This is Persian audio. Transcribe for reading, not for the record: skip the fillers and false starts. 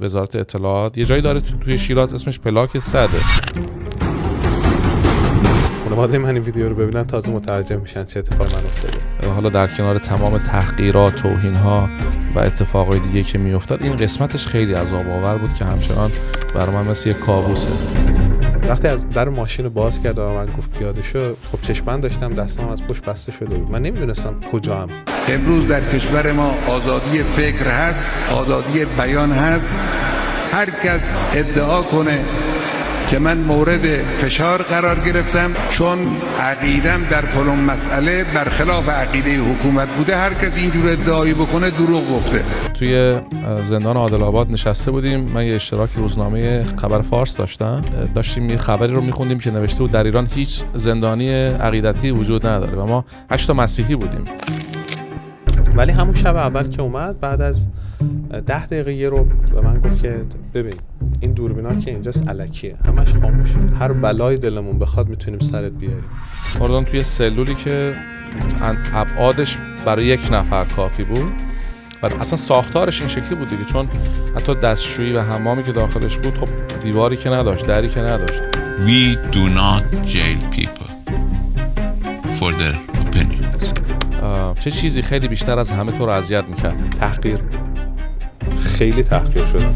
وزارت اطلاعات یه جایی داره توی شیراز اسمش پلاک صده. خانواده من این ویدیو رو ببینن تازه متوجه میشن چه اتفاقی من افتاده. حالا در کنار تمام تحقیرات، توهین‌ها و اتفاقای دیگه که میافتاد، این قسمتش خیلی عذاب‌آور بود که همچنان برای من مثل یک کابوسه. وقتی از در ماشین رو باز کرد و من گفت پیاده شو، خب چشم‌بند داشتم، دستام از پشت بسته شده بود. من نمیدونستم کجام. امروز در کشور ما آزادی فکر هست، آزادی بیان هست. هر کس ادعا کنه که من مورد فشار قرار گرفتم چون عقیدم در فلان مسئله برخلاف عقیده حکومت بوده، هر کس اینجور ادعایی بکنه دروغ گفته. توی زندان عادل آباد نشسته بودیم، من یه اشتراک روزنامه خبر فارس داشتیم یه خبری رو میخوندیم که نوشته بود در ایران هیچ زندانی عقیدتی وجود نداره و ما 8 تا مسیحی بودیم. ولی همون شب اول که اومد، بعد از 10 دقیقه یه رو به من گفت که ببین این دوربینا که اینجاست الکیه، همش خاموشه، هر بلای دلمون بخواد میتونیم سرت بیاریم. آردان توی سلولی که ابعادش برای 1 نفر کافی بود و اصلا ساختارش این شکلی بود دیگه، چون حتی دستشویی و حمامی که داخلش بود خب دیواری که نداشت، دری که نداشت. We do not jail people for their opinions. چه چیزی خیلی بیشتر از همه تو رو اذیت میکرد؟ تحقیر، خیلی تحقیر شدم.